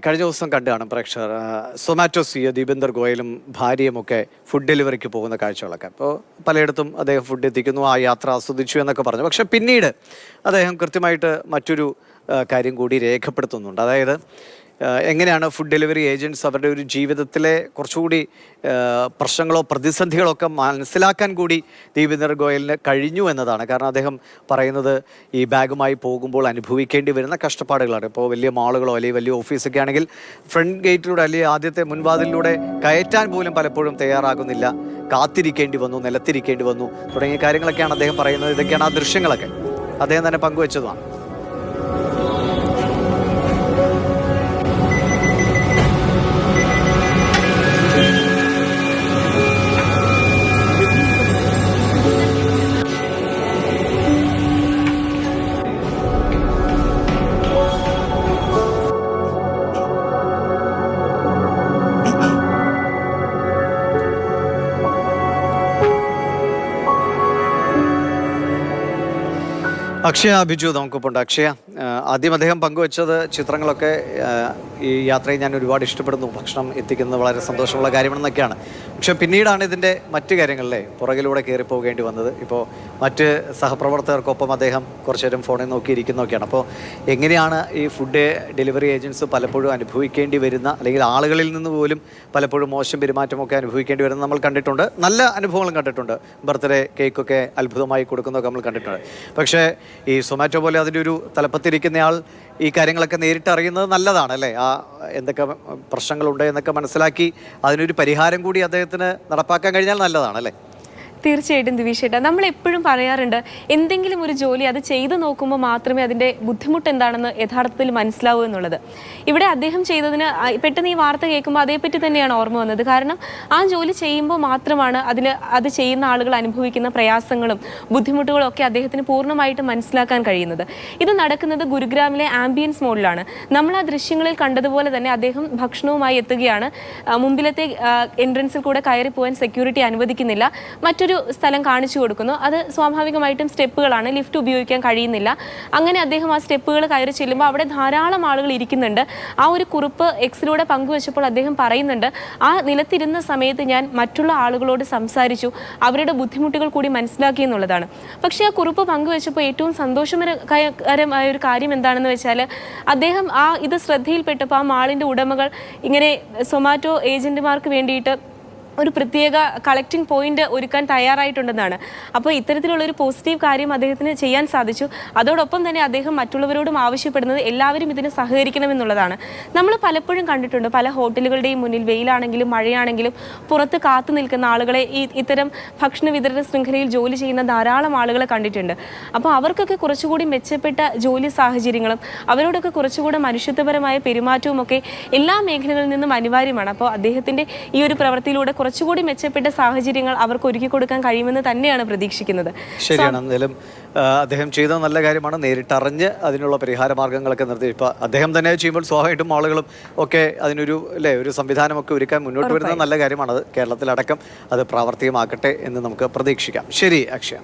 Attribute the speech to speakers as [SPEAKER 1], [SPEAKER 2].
[SPEAKER 1] കഴിഞ്ഞ ദിവസം കണ്ടു കാണും പ്രേക്ഷകർ സൊമാറ്റോ സിഇഒ ദീപേന്ദർ ഗോയലും ഭാര്യയുമൊക്കെ ഫുഡ് ഡെലിവറിക്ക് പോകുന്ന കാഴ്ചകളൊക്കെ. അപ്പോൾ പലയിടത്തും അദ്ദേഹം ഫുഡ് എത്തിക്കുന്നു, ആ യാത്ര ആസ്വദിച്ചു എന്നൊക്കെ പറഞ്ഞു. പക്ഷെ പിന്നീട് അദ്ദേഹം കൃത്യമായിട്ട് മറ്റൊരു കാര്യം കൂടി രേഖപ്പെടുത്തുന്നുണ്ട്. അതായത് എങ്ങനെയാണ് ഫുഡ് ഡെലിവറി ഏജൻറ്റ്സ് അവരുടെ ഒരു ജീവിതത്തിലെ കുറച്ചുകൂടി പ്രശ്നങ്ങളോ പ്രതിസന്ധികളോ ഒക്കെ മനസ്സിലാക്കാൻ കൂടി ദീപേന്ദർ ഗോയലിന് കഴിഞ്ഞു എന്നതാണ്. കാരണം അദ്ദേഹം പറയുന്നത് ഈ ബാഗുമായി പോകുമ്പോൾ അനുഭവിക്കേണ്ടി വരുന്ന കഷ്ടപ്പാടുകളാണ്. ഇപ്പോൾ വലിയ മാളുകളോ അല്ലെങ്കിൽ വലിയ ഓഫീസൊക്കെ ആണെങ്കിൽ ഫ്രണ്ട് ഗേറ്റിലൂടെ അല്ലെങ്കിൽ ആദ്യത്തെ മുൻവാതിലൂടെ കയറ്റാൻ പോലും പലപ്പോഴും തയ്യാറാകുന്നില്ല, കാത്തിരിക്കേണ്ടി വന്നു, നിലത്തിരിക്കേണ്ടി വന്നു തുടങ്ങിയ കാര്യങ്ങളൊക്കെയാണ് അദ്ദേഹം പറയുന്നത്. ഇതൊക്കെയാണ് ആ ദൃശ്യങ്ങളൊക്കെ അദ്ദേഹം തന്നെ പങ്കുവച്ചതാണ്. അക്ഷയ ബിജു നമുക്കിപ്പോൾ ഉണ്ട്. അക്ഷയ, ആദ്യം അദ്ദേഹം പങ്കുവച്ചത് ചിത്രങ്ങളൊക്കെ ഈ യാത്രയിൽ ഞാൻ ഒരുപാട് ഇഷ്ടപ്പെടുന്നു, ഭക്ഷണം എത്തിക്കുന്നത് വളരെ സന്തോഷമുള്ള കാര്യമാണെന്നൊക്കെയാണ്. പക്ഷെ പിന്നീടാണ് ഇതിൻ്റെ മറ്റു കാര്യങ്ങളിലെ പുറകിലൂടെ കയറിപ്പോകേണ്ടി വന്നത്. ഇപ്പോൾ മറ്റ് സഹപ്രവർത്തകർക്കൊപ്പം അദ്ദേഹം കുറച്ചു നേരം ഫോണിൽ നോക്കിയിരിക്കുന്നതൊക്കെയാണ്. അപ്പോൾ എങ്ങനെയാണ് ഈ ഫുഡ് ഡെലിവറി ഏജൻറ്റ്സ് പലപ്പോഴും അനുഭവിക്കേണ്ടി വരുന്ന, അല്ലെങ്കിൽ ആളുകളിൽ നിന്ന് പോലും പലപ്പോഴും മോശം പെരുമാറ്റമൊക്കെ അനുഭവിക്കേണ്ടി വരുന്നത് നമ്മൾ കണ്ടിട്ടുണ്ട്. നല്ല അനുഭവങ്ങളും കണ്ടിട്ടുണ്ട്. ബർത്ത്ഡേ കേക്കൊക്കെ അത്ഭുതമായി കൊടുക്കുന്നതൊക്കെ നമ്മൾ കണ്ടിട്ടുണ്ട്. പക്ഷേ ഈ സൊമാറ്റോ പോലെ അതിൻ്റെ ഒരു തലപ്പത്തിരിക്കുന്നയാൾ ഈ കാര്യങ്ങളൊക്കെ നേരിട്ട് അറിയുന്നത് നല്ലതാണ് അല്ലേ? ആ എന്തൊക്കെ പ്രശ്നങ്ങളുണ്ട് എന്നൊക്കെ മനസ്സിലാക്കി അതിനൊരു പരിഹാരം കൂടി അദ്ദേഹത്തിന് നടപ്പാക്കാൻ കഴിഞ്ഞാൽ നല്ലതാണ് അല്ലേ?
[SPEAKER 2] തീർച്ചയായിട്ടും ദിവിഷേട്ടാ, നമ്മൾ എപ്പോഴും പറയാറുണ്ട് എന്തെങ്കിലും ഒരു ജോലി അത് ചെയ്തു നോക്കുമ്പോൾ മാത്രമേ അതിൻ്റെ ബുദ്ധിമുട്ട് എന്താണെന്ന് യഥാർത്ഥത്തിൽ മനസ്സിലാവൂ എന്നുള്ളത്. ഇവിടെ അദ്ദേഹം ചെയ്തതിന് പെട്ടെന്ന് ഈ വാർത്ത കേൾക്കുമ്പോൾ അതേപ്പറ്റി തന്നെയാണ് ഓർമ്മ വന്നത്. കാരണം ആ ജോലി ചെയ്യുമ്പോൾ മാത്രമാണ് അത് ചെയ്യുന്ന ആളുകൾ അനുഭവിക്കുന്ന പ്രയാസങ്ങളും ബുദ്ധിമുട്ടുകളും ഒക്കെ അദ്ദേഹത്തിന് പൂർണ്ണമായിട്ട് മനസ്സിലാക്കാൻ കഴിയുന്നത്. ഇത് നടക്കുന്നത് ഗുരുഗ്രാമിലെ ആംബിയൻസ് മോഡിലാണ്. നമ്മൾ ആ ദൃശ്യങ്ങളിൽ കണ്ടതുപോലെ തന്നെ അദ്ദേഹം ഭക്ഷണവുമായി എത്തുകയാണ്. മുമ്പിലത്തെ എൻട്രൻസിൽ കൂടെ കയറി പോകാൻ സെക്യൂരിറ്റി അനുവദിക്കുന്നില്ല. മറ്റൊരു സ്ഥലം കാണിച്ചു കൊടുക്കുന്നു. അത് സ്വാഭാവികമായിട്ടും സ്റ്റെപ്പുകളാണ്, ലിഫ്റ്റ് ഉപയോഗിക്കാൻ കഴിയുന്നില്ല. അങ്ങനെ അദ്ദേഹം ആ സ്റ്റെപ്പുകൾ കയറി ചെല്ലുമ്പോൾ അവിടെ ധാരാളം ആളുകൾ ഇരിക്കുന്നുണ്ട്. ആ ഒരു കുറിപ്പ് എക്സിലൂടെ പങ്കുവച്ചപ്പോൾ അദ്ദേഹം പറയുന്നുണ്ട്, ആ നിലത്തിരുന്ന സമയത്ത് ഞാൻ മറ്റുള്ള ആളുകളോട് സംസാരിച്ചു, അവരുടെ ബുദ്ധിമുട്ടുകൾ കൂടി മനസ്സിലാക്കി എന്നുള്ളതാണ്. പക്ഷേ ആ കുറിപ്പ് പങ്കുവച്ചപ്പോൾ ഏറ്റവും സന്തോഷകരമായ ഒരു കാര്യം എന്താണെന്ന് വെച്ചാൽ അദ്ദേഹം ഇത് ശ്രദ്ധയിൽപ്പെട്ടപ്പോൾ ആ മാളിൻ്റെ ഉടമകൾ ഇങ്ങനെ സൊമാറ്റോ ഏജന്റുമാർക്ക് വേണ്ടിയിട്ട് ഒരു പ്രത്യേക കളക്ടിംഗ് പോയിന്റ് ഒരുക്കാൻ തയ്യാറായിട്ടുണ്ടെന്നാണ്. അപ്പോൾ ഇത്തരത്തിലുള്ളൊരു പോസിറ്റീവ് കാര്യം അദ്ദേഹത്തിന് ചെയ്യാൻ സാധിച്ചു. അതോടൊപ്പം തന്നെ അദ്ദേഹം മറ്റുള്ളവരോടും ആവശ്യപ്പെടുന്നത് എല്ലാവരും ഇതിന് സഹകരിക്കണമെന്നുള്ളതാണ്. നമ്മൾ പലപ്പോഴും കണ്ടിട്ടുണ്ട് പല ഹോട്ടലുകളുടെയും മുന്നിൽ വെയിലാണെങ്കിലും മഴയാണെങ്കിലും പുറത്ത് കാത്തു നിൽക്കുന്ന ആളുകളെ, ഇത്തരം ഭക്ഷണ വിതരണ ശൃംഖലയിൽ ജോലി ചെയ്യുന്ന ധാരാളം ആളുകളെ കണ്ടിട്ടുണ്ട്. അപ്പോൾ അവർക്കൊക്കെ കുറച്ചുകൂടി മെച്ചപ്പെട്ട ജോലി സാഹചര്യങ്ങളും അവരോടൊക്കെ കുറച്ചുകൂടെ മനുഷ്യത്വപരമായ പെരുമാറ്റവും ഒക്കെ എല്ലാ മേഖലകളിൽ നിന്നും അനിവാര്യമാണ്. അപ്പോൾ അദ്ദേഹത്തിൻ്റെ ഈ ഒരു പ്രവൃത്തിയിലൂടെ കുറച്ചുകൂടി മെച്ചപ്പെട്ട സാഹചര്യങ്ങൾ അവർക്ക് ഒരുക്കി കൊടുക്കാൻ കഴിയുമെന്ന് തന്നെയാണ് പ്രതീക്ഷിക്കുന്നത്.
[SPEAKER 1] ശരിയാണ്. എന്തായാലും അദ്ദേഹം ചെയ്ത നല്ല കാര്യമാണ്. നേരിട്ടറിഞ്ഞ് അതിനുള്ള പരിഹാര മാർഗ്ഗങ്ങളൊക്കെ നിർത്തി ഇപ്പം അദ്ദേഹം തന്നെ ചെയ്യുമ്പോൾ സ്വാഭാവികമായിട്ടും ആളുകളും ഒക്കെ അതിനൊരു ഒരു സംവിധാനമൊക്കെ ഒരുക്കാൻ മുന്നോട്ട് വരുന്നത് നല്ല കാര്യമാണ്. അത് കേരളത്തിലടക്കം അത് പ്രാവർത്തികമാക്കട്ടെ എന്ന് നമുക്ക് പ്രതീക്ഷിക്കാം. ശരി അക്ഷയ.